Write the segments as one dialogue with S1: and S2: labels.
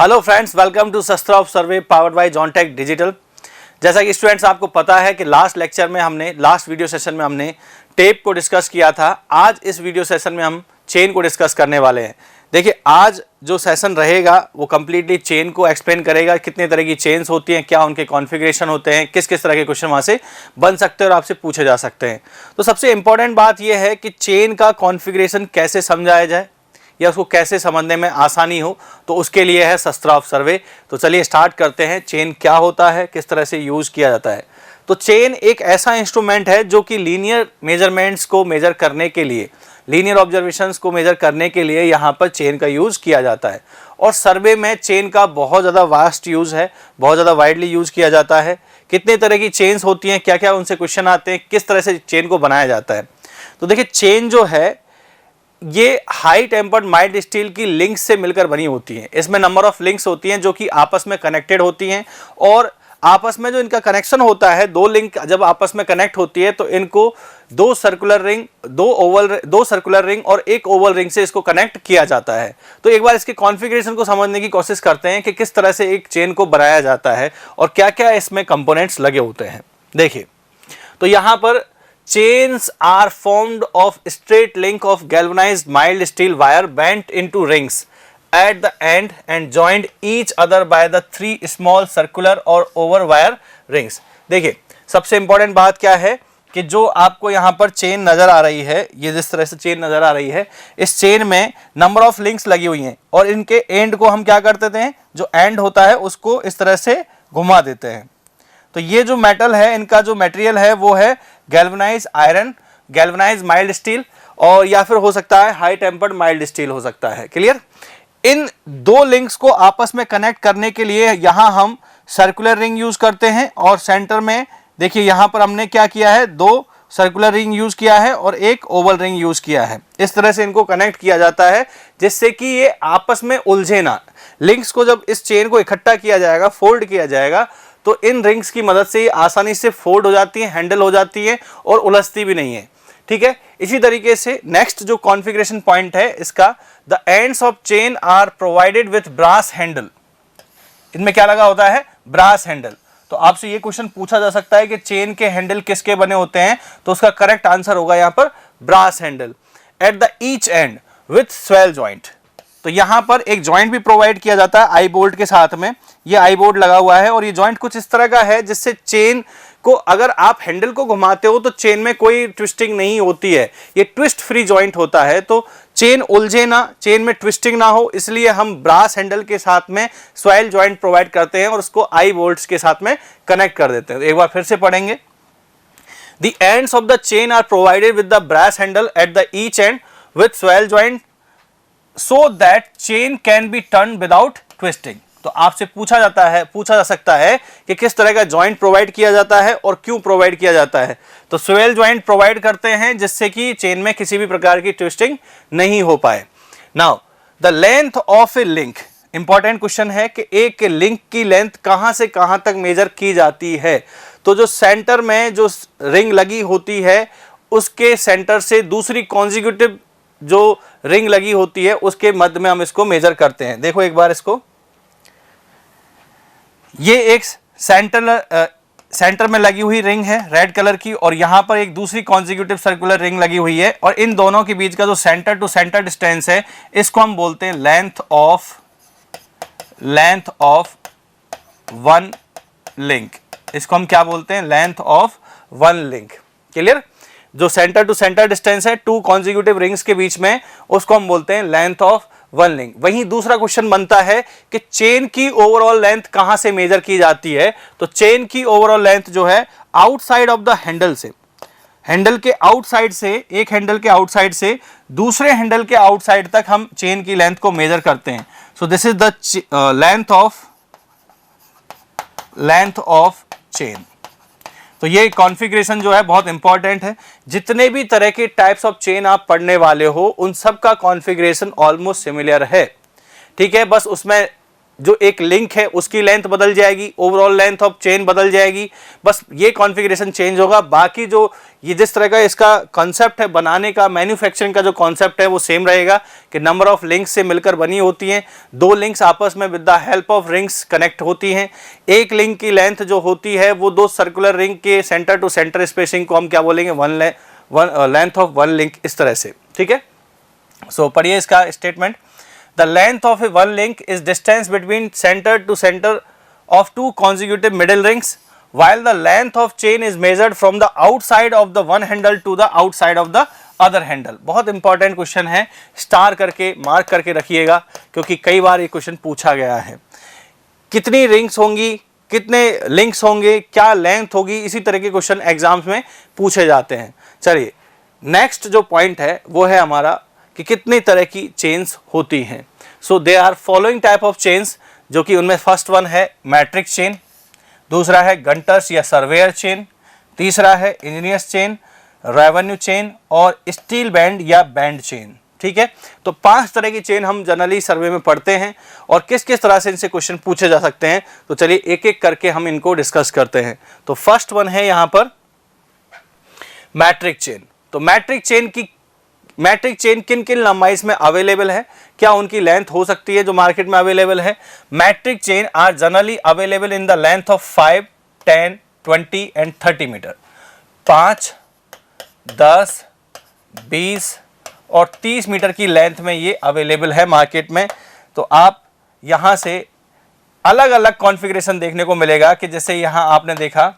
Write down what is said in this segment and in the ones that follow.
S1: Hello friends, welcome to शस्त्र of survey powered by Jontech digital. जैसा कि students आपको पता है कि लास्ट वीडियो सेशन में हमने टेप को डिस्कस किया था। आज इस वीडियो सेशन में हम चेन को डिस्कस करने वाले हैं। देखिए, आज जो सेशन रहेगा वो कम्प्लीटली चेन को एक्सप्लेन करेगा, कितने तरह की चेन्स होती हैं, क्या उनके कॉन्फ़िगरेशन होते हैं, किस किस तरह के क्वेश्चन वहाँ से बन सकते हैं और आपसे पूछे जा सकते हैं। तो सबसे इंपॉर्टेंट बात यह है कि चेन का कॉन्फ़िगरेशन कैसे समझाया जाए या उसको कैसे समझने में आसानी हो, तो उसके लिए है शस्त्र ऑफ सर्वे। तो चलिए स्टार्ट करते हैं। चेन क्या होता है, किस तरह से यूज़ किया जाता है। तो चेन एक ऐसा इंस्ट्रूमेंट है जो कि लीनियर मेजरमेंट्स को मेजर करने के लिए, लीनियर ऑब्जर्वेशंस को मेजर करने के लिए यहाँ पर चेन का यूज़ किया जाता है। और सर्वे में चेन का बहुत ज़्यादा वास्ट यूज़ है, बहुत ज़्यादा वाइडली यूज़ किया जाता है। कितने तरह की चेन्स होती हैं, क्या क्या उनसे क्वेश्चन आते हैं, किस तरह से चेन को बनाया जाता है। तो देखिए, चेन जो है ये हाई टेम्पर्ड माइल्ड स्टील की लिंक्स से मिलकर बनी होती हैं। इसमें नंबर ऑफ लिंक्स होती हैं जो कि आपस में कनेक्टेड होती हैं, और आपस में जो इनका कनेक्शन होता है, दो लिंक जब आपस में कनेक्ट होती है तो इनको दो सर्कुलर रिंग और एक ओवल रिंग से इसको कनेक्ट किया जाता है। तो एक बार इसके कॉन्फ़िगरेशन को समझने की कोशिश करते हैं कि किस तरह से एक चेन को बनाया जाता है और क्या क्या इसमें कंपोनेंट्स लगे होते हैं। देखिए, तो यहाँ पर chains are formed of straight link of galvanized mild steel wire bent into rings at the end and joined each other by the three small circular or oval wire rings। देखिए, सबसे important बात क्या है कि जो आपको यहाँ पर चेन नज़र आ रही है, ये जिस तरह से चेन नज़र आ रही है, इस चेन में नंबर ऑफ लिंक्स लगी हुई हैं और इनके एंड को हम क्या कर देते हैं, जो एंड होता है उसको इस तरह से घुमा देते हैं। तो ये जो मेटल है, इनका जो मटेरियल है वो है galvanize iron, galvanize mild steel, और या फिर हो सकता है हाई टेम्पर्ड माइल्ड स्टील हो सकता है। क्लियर। इन दो लिंक्स को आपस में कनेक्ट करने के लिए यहाँ हम सर्कुलर रिंग यूज करते हैं, और सेंटर में देखिए यहाँ पर हमने क्या किया है, दो सर्कुलर रिंग यूज किया है और एक ओवल रिंग यूज किया है। इस तरह से इनको कनेक्ट किया जाता है जिससे कि ये आपस में उलझे ना। लिंक्स को जब इस चेन को इकट्ठा किया जाएगा, फोल्ड किया जाएगा, तो इन रिंग्स की मदद से ये आसानी से फोल्ड हो जाती है, हैंडल हो जाती है और उलझती भी नहीं है। ठीक है। इसी तरीके से नेक्स्ट जो कॉन्फ़िगरेशन पॉइंट है इसका, the ends of chain are provided with brass handle. इनमें क्या लगा होता है, ब्रास हैंडल। तो आपसे ये क्वेश्चन पूछा जा सकता है कि चेन के हैंडल किसके बने होते हैं, तो उसका करेक्ट आंसर होगा यहाँ पर brass handle. At the each end with swivel joint. तो यहाँ पर एक जॉइंट भी प्रोवाइड किया जाता है आई बोल्ट के साथ में। ये आई बोल्ट लगा हुआ है और ये जॉइंट कुछ इस तरह का है जिससे चेन को अगर आप हैंडल को घुमाते हो तो चेन में कोई ट्विस्टिंग नहीं होती है। ये ट्विस्ट फ्री जॉइंट होता है, तो चेन उलझे ना, चेन में ट्विस्टिंग ना हो, इसलिए हम ब्रास हैंडल के साथ में स्वेल जॉइंट प्रोवाइड करते हैं और उसको आई बोल्ट्स के साथ में कनेक्ट कर देते हैं। एक बार फिर से पढ़ेंगे। The ends of the chain are provided with the brass handle at the each end with swivel joint so that chain can be turned without twisting। तो आपसे पूछा जा सकता है कि किस तरह का जॉइंट प्रोवाइड किया जाता है और क्यों प्रोवाइड किया जाता है। तो स्वेल जॉइंट प्रोवाइड करते हैं जिससे कि चेन में किसी भी प्रकार की ट्विस्टिंग नहीं हो पाए। Now the length of A link, important question है कि एक लिंक की लेंथ कहां से कहां तक मेजर की जाती है। तो जो सेंटर में जो रिंग लगी होती है उसके सेंटर से दूसरी कॉन्जिक्यूटिव जो रिंग लगी होती है उसके मध्य में हम इसको मेजर करते हैं। देखो एक बार इसको, ये एक सेंटर में लगी हुई रिंग है रेड कलर की, और यहां पर एक दूसरी कॉन्जिक्यूटिव सर्कुलर रिंग लगी हुई है, और इन दोनों के बीच का जो सेंटर टू सेंटर डिस्टेंस है इसको हम बोलते हैं लेंथ ऑफ वन लिंक। इसको हम क्या बोलते हैं, length of one link. Clear. जो सेंटर टू सेंटर डिस्टेंस है टू कॉन्जिक्यूटिव रिंग्स के बीच में, उसको हम बोलते हैं लेंथ ऑफ वन लिंक। वहीं दूसरा क्वेश्चन बनता है कि चेन की ओवरऑल लेंथ कहां से मेजर की जाती है। तो चेन की ओवरऑल लेंथ जो है आउटसाइड ऑफ द हैंडल से, हैंडल के आउटसाइड से, एक हैंडल के आउटसाइड से दूसरे हैंडल के आउटसाइड तक हम चेन की लेंथ को मेजर करते हैं। So this is the length of chain. तो ये कॉन्फ़िगरेशन जो है बहुत इंपॉर्टेंट है। जितने भी तरह के टाइप्स ऑफ चेन आप पढ़ने वाले हो उन सब का कॉन्फ़िगरेशन ऑलमोस्ट सिमिलर है। ठीक है, बस उसमें जो एक लिंक है उसकी लेंथ बदल जाएगी, ओवरऑल लेंथ ऑफ चेन बदल जाएगी, बस ये कॉन्फ़िगरेशन चेंज होगा। बाकी जो ये जिस तरह का इसका कॉन्सेप्ट है बनाने का, मैन्युफैक्चरिंग का जो कॉन्सेप्ट है वो सेम रहेगा कि नंबर ऑफ लिंक्स से मिलकर बनी होती हैं। 2 लिंक्स आपस में with the help of rings connect होती हैं। एक लिंक की लेंथ जो होती है वो 2 सर्कुलर रिंग के सेंटर टू सेंटर स्पेसिंग को हम क्या बोलेंगे, लेंथ ऑफ 1 लिंक, इस तरह से, ठीक है। सो पढ़िए इसका statement. The length of a 1 link is distance between centre to centre of 2 consecutive middle rings, while the length of chain is measured from the outside of the one handle to the outside of the other handle। बहुत important question है, star करके mark करके रखिएगा क्योंकि कई बार ये question पूछा गया है। कितनी रिंग्स होंगी, कितने लिंक्स होंगे, क्या लेंथ होगी, इसी तरह के क्वेश्चन एग्जाम्स में पूछे जाते हैं। चलिए नेक्स्ट जो पॉइंट है वो है हमारा कि कितनी तरह की चेन्स होती हैं। So they are following type of chains, जो कि उनमें फर्स्ट वन है मैट्रिक चेन, दूसरा है गंटर्स या सर्वेयर चेन, तीसरा है इंजीनियर्स चेन, रेवेन्यू चेन और स्टील बैंड या बैंड चेन, ठीक है। तो 5 तरह की चेन हम जनरली सर्वे में पढ़ते हैं और किस किस तरह से इनसे क्वेश्चन पूछे जा सकते हैं। तो चलिए एक एक करके हम इनको डिस्कस करते हैं। तो फर्स्ट वन है यहाँ पर मैट्रिक चेन। तो मैट्रिक चेन किन किन लंबाई में अवेलेबल है, क्या उनकी लेंथ हो सकती है जो मार्केट में अवेलेबल है। Metric chain are generally available in the length of 5, 10, 20 and 30 metre. 5, 10, 20 और 30 मीटर की लेंथ में ये अवेलेबल है मार्केट में। तो आप यहाँ से अलग अलग कॉन्फ़िगरेशन देखने को मिलेगा कि जैसे यहाँ आपने देखा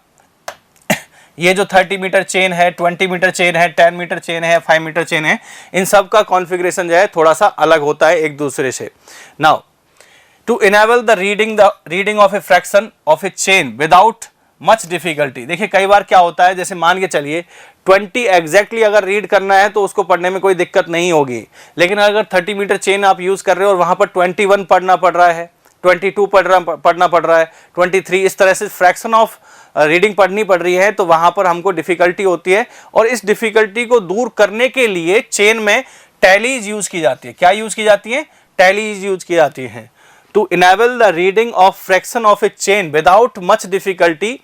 S1: ये जो 30 मीटर चेन है, 20 मीटर चेन है, 10 मीटर चेन है, 5 मीटर चेन है, इन सब का कॉन्फ़िगरेशन जो है थोड़ा सा अलग होता है एक दूसरे से। Now to enable the reading of a fraction of a chain without much difficulty. देखिए कई बार क्या होता है, जैसे मान के चलिए 20 एग्जैक्टली अगर रीड करना है तो उसको पढ़ने में कोई दिक्कत नहीं होगी, लेकिन अगर 30 मीटर चेन आप यूज़ कर रहे हो और वहाँ पर 21 पढ़ना पड़ रहा है, 22 पढ़ना पड़ रहा है, 23, इस तरह से फ्रैक्शन ऑफ रीडिंग पढ़नी पड़ रही है, तो वहाँ पर हमको डिफ़िकल्टी होती है। और इस डिफ़िकल्टी को दूर करने के लिए चेन में टैलीज यूज़ की जाती है। क्या यूज़ की जाती है? टैलीज यूज़ की जाती हैं। To enable the reading of fraction of a chain without much difficulty,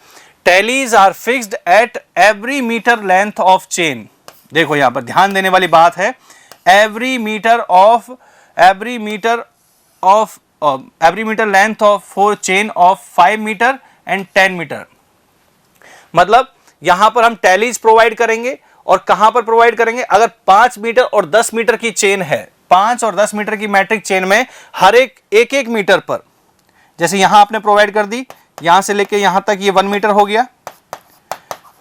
S1: tallies are fixed at every metre length of chain. देखो यहाँ पर ध्यान देने वाली बात है, every metre length of for chain of 5 metre and 10 metre. मतलब यहां पर हम टैलीज प्रोवाइड करेंगे और कहां पर प्रोवाइड करेंगे, अगर 5 मीटर और 10 मीटर की चेन है, 5 और 10 मीटर की मैट्रिक चेन में हर एक मीटर पर, जैसे यहां आपने प्रोवाइड कर दी, यहां से लेके यहां तक ये 1 मीटर हो गया,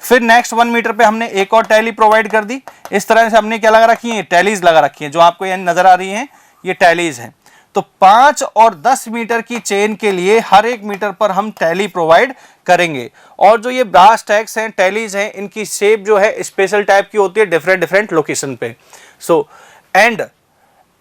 S1: फिर नेक्स्ट 1 मीटर पे हमने एक और टैली प्रोवाइड कर दी। इस तरह से हमने क्या लगा रखी है, टैलीज लगा रखी है, जो आपको यहाँ नजर आ रही है ये टैलीज है। तो 5 और 10 मीटर की चेन के लिए हर एक मीटर पर हम टैली प्रोवाइड करेंगे। और जो ये ब्रास टैग्स हैं, टैलीज हैं, इनकी शेप जो है स्पेशल टाइप की होती है डिफरेंट लोकेशन पे। So and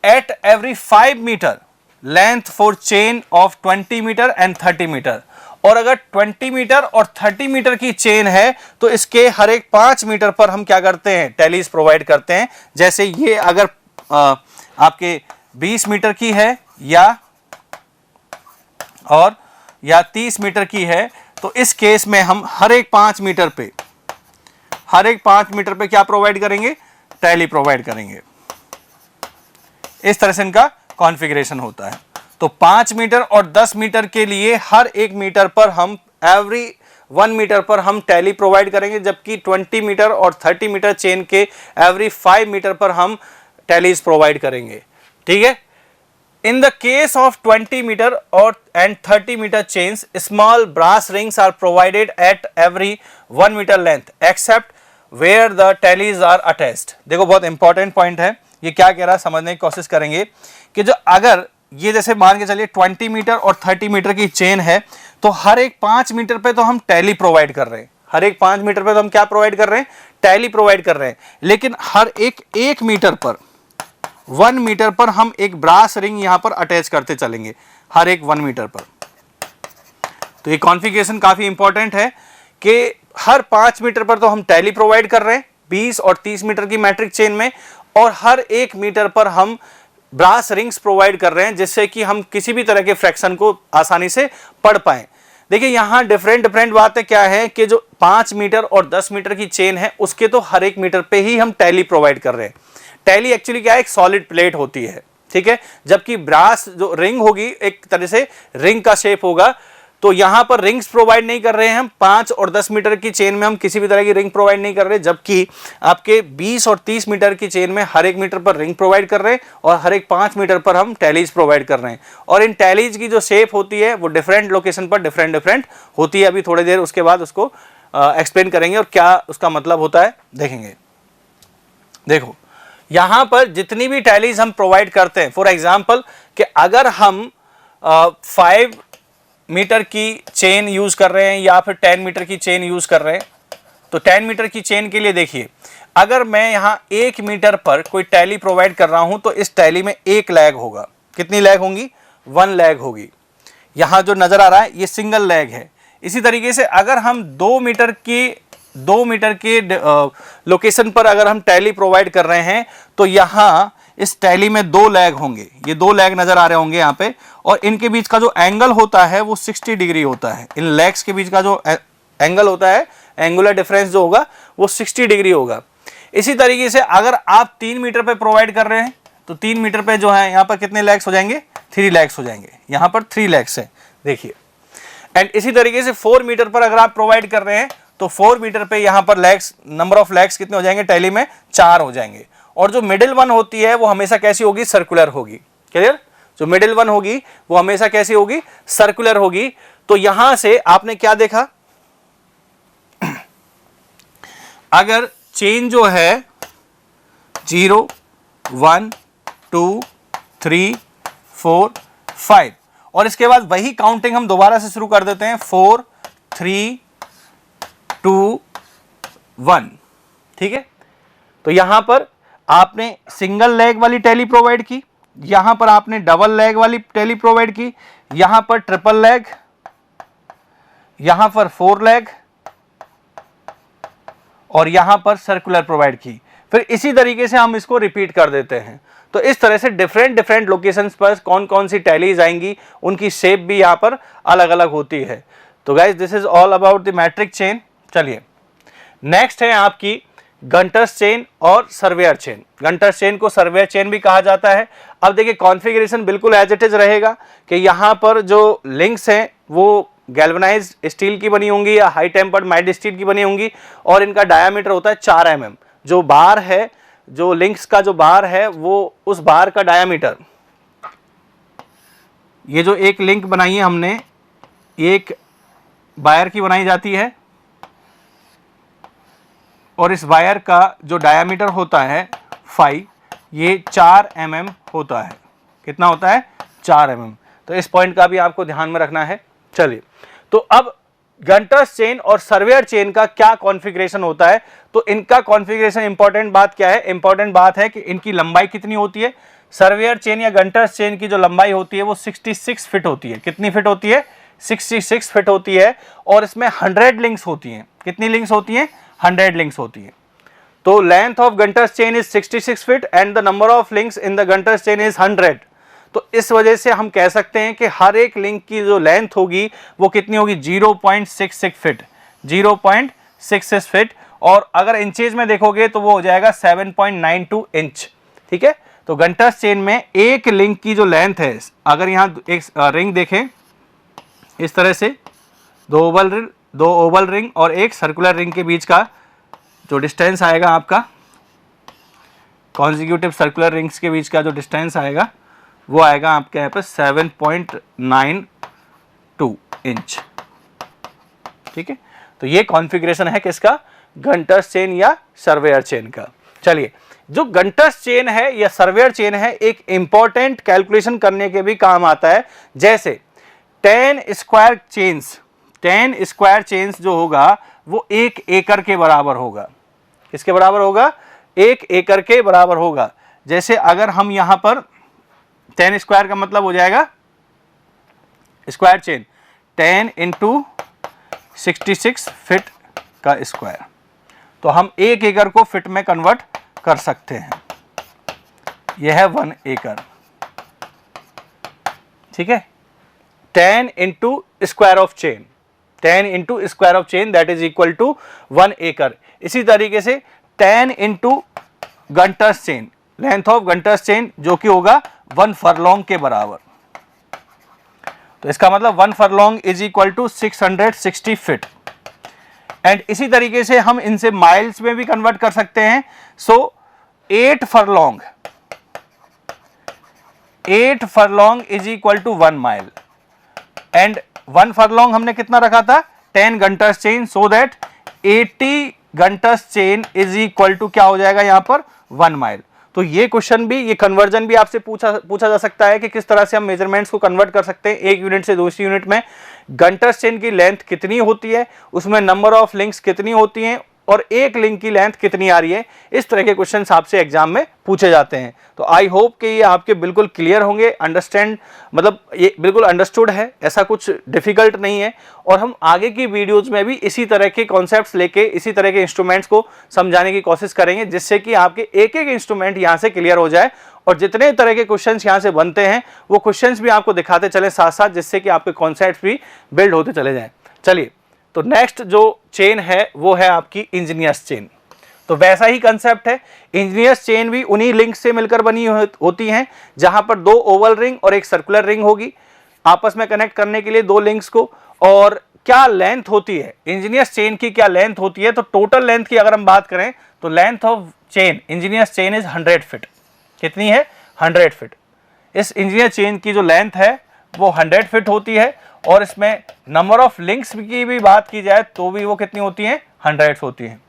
S1: at every 5 metre length for chain of 20 metre and 30 metre. और अगर 20 मीटर और 30 मीटर की चेन है तो इसके हर एक 5 मीटर पर हम क्या करते हैं, टैलीज प्रोवाइड करते हैं। जैसे ये अगर आपके 20 मीटर की है या 30 मीटर की है, तो इस केस में हम हर एक 5 मीटर पे क्या प्रोवाइड करेंगे, टैली प्रोवाइड करेंगे। इस तरह से इनका कॉन्फ़िगरेशन होता है। तो 5 मीटर और 10 मीटर के लिए हर एक मीटर पर हम एवरी 1 मीटर पर हम टैली प्रोवाइड करेंगे, जबकि 20 मीटर और 30 मीटर चेन के एवरी 5 मीटर पर हम टैलीज प्रोवाइड करेंगे। ठीक है। In the case of 20 meter and 30 meter chains, small brass rings are provided at every 1 meter length except where the tallies are attached। देखो बहुत इंपॉर्टेंट पॉइंट है, ये क्या कह रहा है समझने की कोशिश करेंगे कि जो अगर ये जैसे मान के चलिए 20 मीटर और 30 मीटर की चेन है, तो हर एक 5 मीटर पे तो हम टैली प्रोवाइड कर रहे हैं, हर एक 5 मीटर पे तो हम क्या प्रोवाइड कर रहे हैं, टैली प्रोवाइड कर रहे हैं। लेकिन हर एक मीटर पर 1 मीटर पर हम एक ब्रास रिंग यहां पर अटैच करते चलेंगे, हर एक 1 मीटर पर। तो ये कॉन्फ़िगरेशन काफी इंपॉर्टेंट है कि हर 5 मीटर पर तो हम टैली प्रोवाइड कर रहे हैं 20 और 30 मीटर की मैट्रिक चेन में, और हर एक मीटर पर हम ब्रास रिंग्स प्रोवाइड कर रहे हैं जिससे कि हम किसी भी तरह के फ्रैक्शन को आसानी से पढ़ पाएं। देखिए यहाँ डिफरेंट बातें क्या है कि जो 5 मीटर और 10 मीटर की चेन है उसके तो हर एक मीटर पे ही हम टैली प्रोवाइड कर रहे हैं। टैली एक्चुअली क्या है, एक सॉलिड प्लेट होती है, ठीक है, जबकि ब्रास जो रिंग होगी एक तरह से रिंग का शेप होगा। तो यहां पर रिंग्स प्रोवाइड नहीं कर रहे हैं हम, 5 और 10 मीटर की चेन में हम किसी भी तरह की रिंग प्रोवाइड नहीं कर रहे, जबकि आपके 20 और 30 मीटर की चेन में हर एक मीटर पर रिंग प्रोवाइड कर रहे हैं और हर एक 5 मीटर पर हम टैलीज प्रोवाइड कर रहे हैं। और इन टैलीज की जो शेप होती है वो डिफरेंट लोकेशन पर डिफरेंट होती है। अभी थोड़ी देर उसके बाद उसको एक्सप्लेन करेंगे और क्या उसका मतलब होता है देखेंगे। देखो यहां पर जितनी भी टैलीज हम प्रोवाइड करते हैं, फॉर एग्जाम्पल कि अगर हम 5 मीटर की चेन यूज कर रहे हैं या फिर 10 मीटर की चेन यूज कर रहे हैं, तो 10 मीटर की चेन के लिए देखिए, अगर मैं यहां 1 मीटर पर कोई टैली प्रोवाइड कर रहा हूं तो इस टैली में एक लैग होगा। कितनी लैग होंगी? 1 लैग होगी। यहां जो नजर आ रहा है ये सिंगल लैग है। इसी तरीके से अगर हम 2 मीटर के लोकेशन पर अगर हम टैली प्रोवाइड कर रहे हैं तो यहां इस टैली में 2 लैग होंगे। ये 2 लैग नजर आ रहे होंगे यहाँ पे, और इनके बीच का जो एंगल होता है वो 60 डिग्री होता है। इन लैग्स के बीच का जो एंगल होता है, एंगुलर डिफरेंस जो होगा वो 60 डिग्री होगा। इसी तरीके से अगर आप 3 मीटर पे प्रोवाइड कर रहे हैं तो 3 मीटर पे जो है यहाँ पर कितने लैग्स हो जाएंगे? 3 लैग्स हो जाएंगे। यहाँ पर 3 लैग्स है, देखिए। एंड इसी तरीके से 4 मीटर पर अगर आप प्रोवाइड कर रहे हैं तो 4 मीटर पे यहाँ पर लैग्स, नंबर ऑफ लैग्स कितने हो जाएंगे टैली में? 4 हो जाएंगे। और जो मिडिल वन होती है वो हमेशा कैसी होगी? सर्कुलर होगी। क्लियर? जो मिडिल वन होगी वो हमेशा कैसी होगी? सर्कुलर होगी। तो यहां से आपने क्या देखा, अगर चेन जो है 0 1 2 3 4 5 और इसके बाद वही काउंटिंग हम दोबारा से शुरू कर देते हैं, 4 3 2 1, ठीक है। तो यहां पर आपने सिंगल लेग वाली टैली प्रोवाइड की, यहां पर आपने डबल लेग वाली टैली प्रोवाइड की, यहां पर ट्रिपल लेग, यहां पर 4 लेग और यहां पर सर्कुलर प्रोवाइड की। फिर इसी तरीके से हम इसको रिपीट कर देते हैं। तो इस तरह से डिफरेंट लोकेशंस पर कौन कौन सी टैलीज आएंगी, उनकी शेप भी यहां पर अलग अलग होती है। तो guys this is all about the metric chain. चलिए नेक्स्ट है आपकी गंटर्स चेन और सर्वेयर चेन। गंटर्स चेन को सर्वेयर चेन भी कहा जाता है। अब देखिए कॉन्फ़िगरेशन बिल्कुल एज इट इज रहेगा कि यहाँ पर जो लिंक्स हैं वो गैल्वेनाइज्ड स्टील की बनी होंगी या हाई टेम्पर्ड माइल्ड स्टील की बनी होंगी और इनका डायामीटर होता है 4 mm। जो बार है, जो लिंक्स का जो बार है वो उस बार का डायामीटर, ये जो एक लिंक बनाई है हमने, एक वायर की बनाई जाती है और इस वायर का जो डायामीटर होता है 5, ये 4 mm होता है। कितना होता है? 4 mm। तो इस पॉइंट का भी आपको ध्यान में रखना है। चलिए, तो अब गंटर्स चेन और सर्वेयर चेन का क्या कॉन्फ़िगरेशन होता है? तो इनका कॉन्फ़िगरेशन, इंपॉर्टेंट बात क्या है? इंपॉर्टेंट बात है कि इनकी लंबाई कितनी होती है। सर्वेयर चेन या गंटर्स चेन की जो लंबाई होती है वो 66 फीट होती है। कितनी फीट होती है? 66 फीट होती है। और इसमें 100 लिंक्स होती हैं। कितनी लिंक्स होती हैं? 100 लिंक्स होती हैं। तो length of Gunter's chain is 66 feet and the number of links in the Gunter's chain is 100। तो इस वजह से हम कह सकते हैं कि हर एक लिंक की जो लेंथ होगी वो कितनी होगी? 0.66 फीट, 0.66 फीट। और अगर इंचेज में देखोगे तो वो हो जाएगा 7.92 इंच। ठीक है, तो गंटर्स चेन में एक लिंक की जो लेंथ है, अगर यहाँ एक रिंग देखें इस तरह से, दो ओवल रिंग और एक सर्कुलर रिंग के बीच का जो डिस्टेंस आएगा आपका, कॉन्जिक्यूटिव सर्कुलर रिंग्स के बीच का जो डिस्टेंस आएगा वो आएगा आपके यहाँ पे 7.92 इंच। ठीक है, तो ये कॉन्फ़िगरेशन है किसका? गंटर्स चेन या सर्वेयर चेन का। चलिए, जो गंटर्स चेन है या सर्वेयर चेन है, एक इंपॉर्टेंट कैलकुलेशन करने के भी काम आता है। जैसे 10 स्क्वायर चेन्स जो होगा वो 1 एकड़ के बराबर होगा। किसके बराबर होगा? 1 एकड़ के बराबर होगा। जैसे अगर हम यहां पर 10 स्क्वायर का मतलब हो जाएगा स्क्वायर चेन 10 इंटू 66 फीट का स्क्वायर, तो हम 1 एकड़ को फीट में कन्वर्ट कर सकते हैं। यह है 1 एकड़। ठीक है, 10 into square of chain, 10 into square of chain that is equal to 1 एकड़। इसी तरीके से 10 into Gunter's chain, length of Gunter's chain जो कि होगा 1 फरलॉन्ग के बराबर। तो इसका मतलब 1 furlong is equal to 660 feet. And इसी तरीके से हम इनसे माइल्स में भी कन्वर्ट कर सकते हैं। So 8 furlong is equal to 1 mile. And 1 furlong हमने कितना रखा था, 10 Gunter's chain, so that 80 Gunter's chain is equal to क्या हो जाएगा यहां पर 1 माइल। तो ये क्वेश्चन भी, ये कन्वर्जन भी आपसे पूछा जा सकता है कि किस तरह से हम मेजरमेंट्स को कन्वर्ट कर सकते हैं एक यूनिट से दूसरी यूनिट में। गंटर्स चेन की लेंथ कितनी होती है, उसमें नंबर ऑफ लिंक्स कितनी होती हैं और एक लिंक की लेंथ कितनी आ रही है, इस तरह के क्वेश्चन आपसे एग्जाम में पूछे जाते हैं। तो आई होप कि ये आपके बिल्कुल क्लियर होंगे, अंडरस्टैंड, मतलब ये बिल्कुल अंडरस्टूड है, ऐसा कुछ डिफिकल्ट नहीं है। और हम आगे की वीडियोज में भी इसी तरह के कॉन्सेप्ट्स लेके, इसी तरह के इंस्ट्रूमेंट्स को समझाने की कोशिश करेंगे, जिससे कि आपके एक एक इंस्ट्रूमेंट यहाँ से क्लियर हो जाए और जितने तरह के क्वेश्चंस यहाँ से बनते हैं वो क्वेश्चंस भी आपको दिखाते चले साथ साथ, जिससे कि आपके कॉन्सेप्ट्स भी बिल्ड होते चले जाएं। चलिए, तो नेक्स्ट जो चेन है वो है आपकी इंजीनियर्स चेन। तो वैसा ही कंसेप्ट है, इंजीनियर्स चेन भी उन्हीं लिंक से मिलकर बनी होती हैं, जहां पर 2 ओवल रिंग और एक सर्कुलर रिंग होगी आपस में कनेक्ट करने के लिए 2 लिंक्स को। और क्या लेंथ होती है इंजीनियर्स चेन की, क्या लेंथ होती है, तो टोटल लेंथ की अगर हम बात करें तो length of chain, engineers chain is 100 feet. कितनी है, 100 फीट। इस इंजीनियर चेन की जो लेंथ है वो 100 फीट होती है। और इसमें नंबर ऑफ लिंक्स की भी बात की जाए तो भी वो कितनी होती हैं, 100 होती हैं।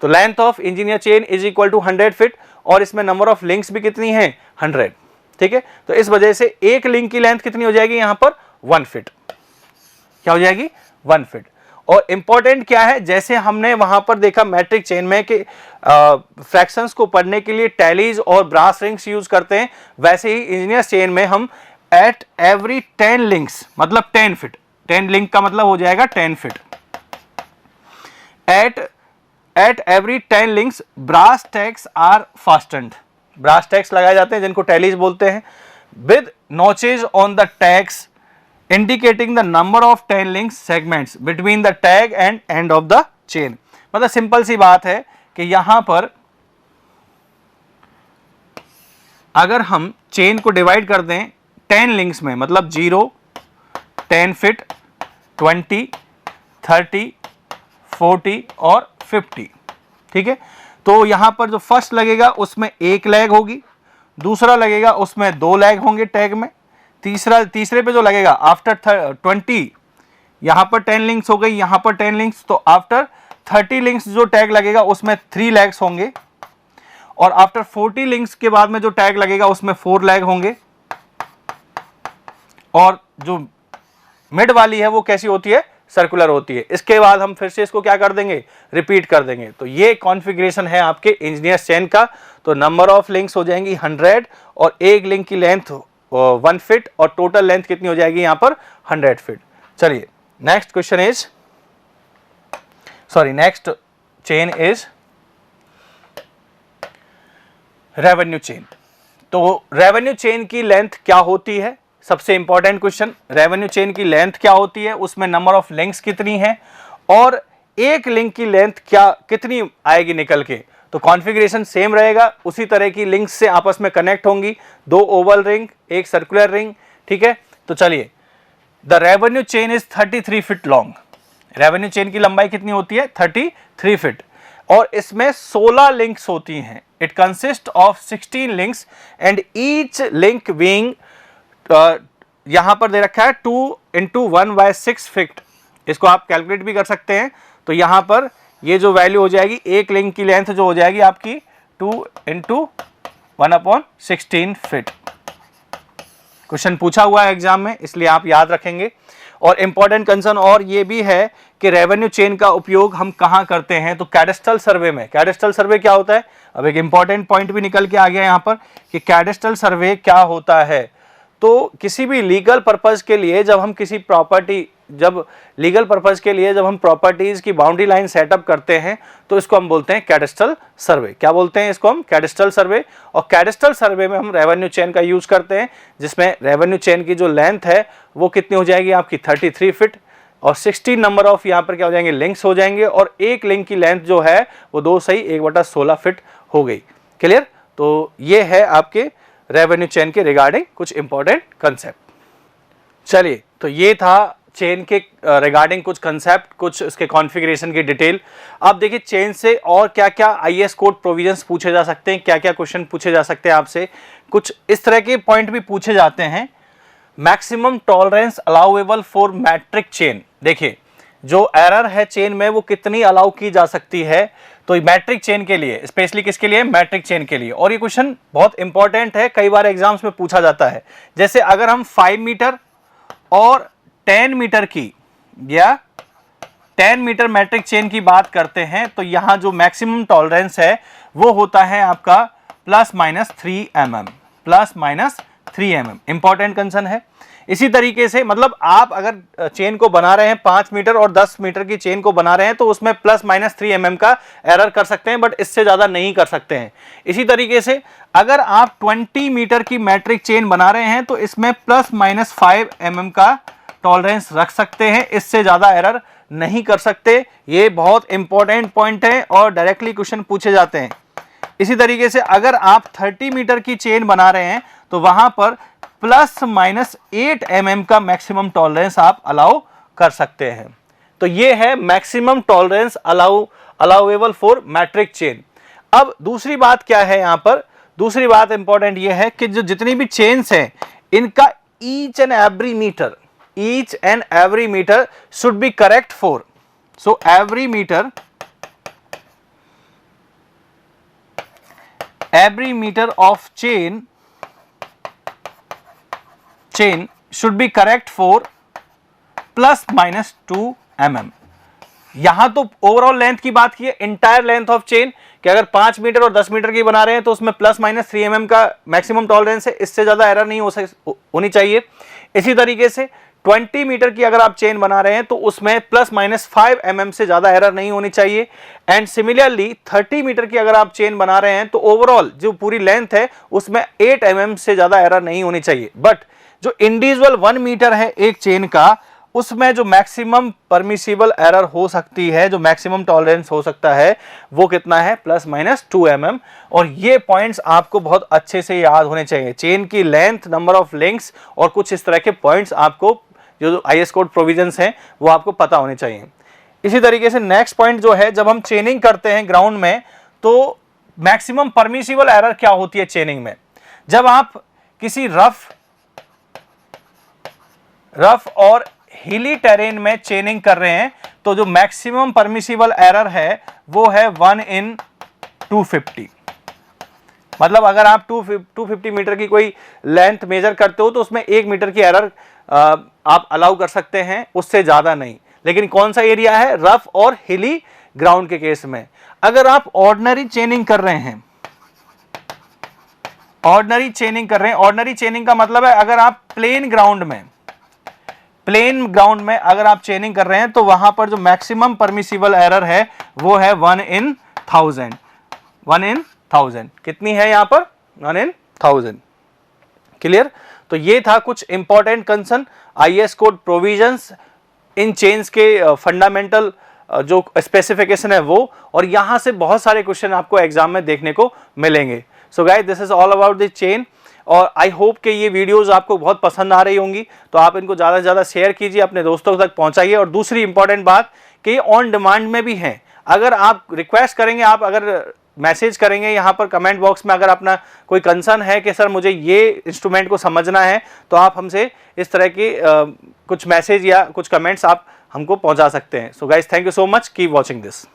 S1: तो length of engineer chain is equal to 100 feet और इसमें नंबर ऑफ लिंक्स भी कितनी है, 100। ठीक है, तो इस वजह से एक लिंक की लेंथ कितनी हो जाएगी यहां पर, 1 फीट। क्या हो जाएगी, 1 फीट। और इंपॉर्टेंट क्या है, जैसे हमने वहां पर देखा मैट्रिक चेन में कि फ्रैक्शंस को पढ़ने के लिए टैलीज और ब्रास रिंग्स यूज करते हैं, वैसे ही इंजीनियर चेन में हम एट एवरी 10 लिंक्स, मतलब 10 फीट, 10 लिंक का मतलब हो जाएगा 10 feet. At every 10 links brass tags are fastened. Brass tags लगाए जाते हैं जिनको टैलीज बोलते हैं, with notches on the tags indicating the number of 10 links segments between the tag and end of the chain. मतलब सिंपल सी बात है कि यहां पर अगर हम चेन को डिवाइड कर दें 10 लिंक्स में, मतलब 0, 10 फीट, 20, 30, 40 और 50। ठीक है, तो यहां पर जो फर्स्ट लगेगा उसमें एक लैग होगी, दूसरा लगेगा उसमें 2 लैग होंगे टैग में, तीसरे पे जो लगेगा आफ्टर 20, यहां पर 10 लिंक्स हो गई, यहां पर 10 लिंक्स, तो आफ्टर 30 लिंक्स जो टैग लगेगा उसमें 3 लैग्स होंगे। और आफ्टर 40 लिंक्स के बाद में जो टैग लगेगा उसमें 4 लैग होंगे। और जो मिड वाली है वो कैसी होती है, सर्कुलर होती है। इसके बाद हम फिर से इसको क्या कर देंगे, रिपीट कर देंगे। तो ये कॉन्फ़िगरेशन है आपके इंजीनियर चेन का। तो नंबर ऑफ लिंक्स हो जाएंगी 100 और एक लिंक की लेंथ 1 फीट और टोटल लेंथ कितनी हो जाएगी यहां पर, 100 फीट। चलिए, next question is, next chain is revenue chain. तो रेवेन्यू चेन की लेंथ क्या होती है, सबसे इंपॉर्टेंट क्वेश्चन, रेवेन्यू चेन की लेंथ क्या होती है, उसमें नंबर ऑफ लिंक्स कितनी है और एक लिंक की लेंथ कितनी आएगी निकल के। तो कॉन्फ़िगरेशन सेम रहेगा, उसी तरह की लिंक्स से आपस में कनेक्ट होंगी, 2 ओवल रिंग, एक सर्कुलर रिंग। ठीक है, तो चलिए, the revenue chain is 33 feet long. Revenue chain की लंबाई कितनी होती है, 33 फीट और इसमें 16 लिंक्स होती हैं। It consist of 16 links and each link being, यहां पर दे रखा है 2 × 1/6 फीट। इसको आप कैलकुलेट भी कर सकते हैं। तो यहां पर ये जो वैल्यू हो जाएगी, एक लिंक की लेंथ जो हो जाएगी आपकी 2 × 1/16 फीट। क्वेश्चन पूछा हुआ है एग्जाम में, इसलिए आप याद रखेंगे। और इंपॉर्टेंट कंसर्न और ये भी है कि रेवेन्यू चेन का उपयोग हम कहां करते हैं, तो कैडेस्ट्रल सर्वे में। कैडेस्ट्रल सर्वे क्या होता है, अब एक इंपॉर्टेंट पॉइंट भी निकल के आ गया यहां पर कि कैडेस्ट्रल सर्वे क्या होता है। तो किसी भी लीगल पर्पस के लिए जब हम किसी प्रॉपर्टी जब लीगल पर्पज़ के लिए जब हम प्रॉपर्टीज़ की बाउंड्री लाइन सेटअप करते हैं तो इसको हम बोलते हैं कैडेस्ट्रल सर्वे। क्या बोलते हैं इसको हम? कैडेस्ट्रल सर्वे। और कैडेस्ट्रल सर्वे में हम रेवेन्यू चेन का यूज़ करते हैं, जिसमें रेवेन्यू चेन की जो लेंथ है वो कितनी हो जाएगी आपकी 33 फीट, और 16 नंबर ऑफ यहाँ पर क्या हो जाएंगे लिंक्स हो जाएंगे, और एक लिंक की लेंथ जो है वो 2 सही 1/16 फीट हो गई। क्लियर? तो ये है आपके रेवेन्यू चेन के रिगार्डिंग कुछ इंपॉर्टेंट कंसेप्ट। चलिए, तो ये था चेन के रिगार्डिंग कुछ कंसेप्ट, कुछ इसके कॉन्फ़िगरेशन की डिटेल। अब देखिए चेन से और क्या क्या आईएएस कोड प्रोविजंस पूछे जा सकते हैं, क्या क्या क्वेश्चन पूछे जा सकते हैं आपसे। कुछ इस तरह के पॉइंट भी पूछे जाते हैं। Maximum tolerance allowable for metric chain. देखिए जो एरर है चेन में वो कितनी अलाउ की जा सकती है, तो मैट्रिक चेन के लिए, स्पेशली किसके लिए? मैट्रिक चेन के लिए। और ये क्वेश्चन बहुत इंपॉर्टेंट है, कई बार एग्जाम्स में पूछा जाता है। जैसे अगर हम 5 मीटर और 10 मीटर की या 10 मीटर मैट्रिक चेन की बात करते हैं तो यहां जो मैक्सिमम टॉलरेंस है वो होता है आपका ±3 mm, ±3 mm। इंपॉर्टेंट कंसर्न है। इसी तरीके से मतलब आप अगर चेन को बना रहे हैं 5 मीटर और 10 मीटर की चेन को बना रहे हैं तो उसमें ±3 mm का एरर कर सकते हैं, बट इससे ज़्यादा नहीं कर सकते हैं। इसी तरीके से अगर आप 20 मीटर की मैट्रिक चेन बना रहे हैं तो इसमें ±5 mm का टॉलरेंस रख सकते हैं, इससे ज़्यादा एरर नहीं कर सकते। ये बहुत इंपॉर्टेंट पॉइंट है और डायरेक्टली क्वेश्चन पूछे जाते हैं। इसी तरीके से अगर आप 30 मीटर की चेन बना रहे हैं तो वहां पर ±8 mm का मैक्सिमम टॉलरेंस आप अलाउ कर सकते हैं। तो ये है maximum tolerance allowable for metric chain. अब दूसरी बात क्या है यहाँ पर? दूसरी बात इंपॉर्टेंट ये है कि जो जितनी भी चेन्स हैं इनका each and every metre should be correct for, so every meter of chain should be correct for ±2 mm। यहां तो ओवरऑल लेंथ की बात की है, इंटायर लेंथ ऑफ चेन, कि अगर 5 मीटर और 10 मीटर की बना रहे हैं तो उसमें ±3 mm का मैक्सिमम टॉलरेंस है, इससे ज्यादा एरर नहीं होनी चाहिए। इसी तरीके से 20 मीटर की अगर आप चेन बना रहे हैं तो उसमें ±5 mm से ज्यादा एरर नहीं होनी चाहिए। एंड सिमिलरली 30 मीटर की अगर आप चेन बना रहे हैं तो ओवरऑल जो पूरी लेंथ है उसमें 8 mm से ज्यादा एरर नहीं होनी चाहिए। बट जो इंडिविजुअल 1 मीटर है एक चेन का, उसमें जो मैक्सिमम परमिसिबल एरर हो सकती है, जो मैक्सिमम टॉलरेंस हो सकता है वो कितना है? ±2 mm। और ये पॉइंट्स आपको बहुत अच्छे से याद होने चाहिए। चेन की लेंथ, नंबर ऑफ लिंक्स और कुछ इस तरह के पॉइंट्स आपको जो आईएएस कोड प्रोविजंस हैं वो आपको पता होने चाहिए। इसी तरीके से नेक्स्ट पॉइंट जो है, जब हम चेनिंग करते हैं ग्राउंड में तो मैक्सिमम परमिसिबल एरर क्या होती है चेनिंग में? जब आप किसी रफ और हिली टेरेन में चेनिंग कर रहे हैं तो जो मैक्सिमम परमिसिबल एरर है वो है 1 in 250। मतलब अगर आप 250 मीटर की कोई लेंथ मेजर करते हो तो उसमें 1 मीटर की एरर आप अलाउ कर सकते हैं, उससे ज्यादा नहीं। लेकिन कौन सा एरिया है? रफ और हिली ग्राउंड के केस में। अगर आप ऑर्डिनरी चेनिंग कर रहे हैं, ऑर्डिनरी चेनिंग का मतलब है अगर आप प्लेन ग्राउंड में अगर आप चेनिंग कर रहे हैं तो वहां पर जो मैक्सिमम परमिसिबल एरर है वो है 1 in 1000। कितनी है यहां पर? 1 in 1000। क्लियर? तो ये था कुछ important concern IAS code provisions in chains के फंडामेंटल जो स्पेसिफिकेशन है वो, और यहां से बहुत सारे क्वेश्चन आपको एग्जाम में देखने को मिलेंगे। So guys, this is all about the chain. और आई होप कि ये वीडियोस आपको बहुत पसंद आ रही होंगी, तो आप इनको ज़्यादा से ज़्यादा शेयर कीजिए, अपने दोस्तों तक पहुंचाइए। और दूसरी इंपॉर्टेंट बात कि ये ऑन डिमांड में भी हैं। अगर आप रिक्वेस्ट करेंगे, आप अगर मैसेज करेंगे यहाँ पर कमेंट बॉक्स में, अगर अपना कोई कंसर्न है कि सर मुझे ये इंस्ट्रूमेंट को समझना है, तो आप हमसे इस तरह की कुछ मैसेज या कुछ कमेंट्स आप हमको पहुँचा सकते हैं। So guys, thank you so much, keep watching this.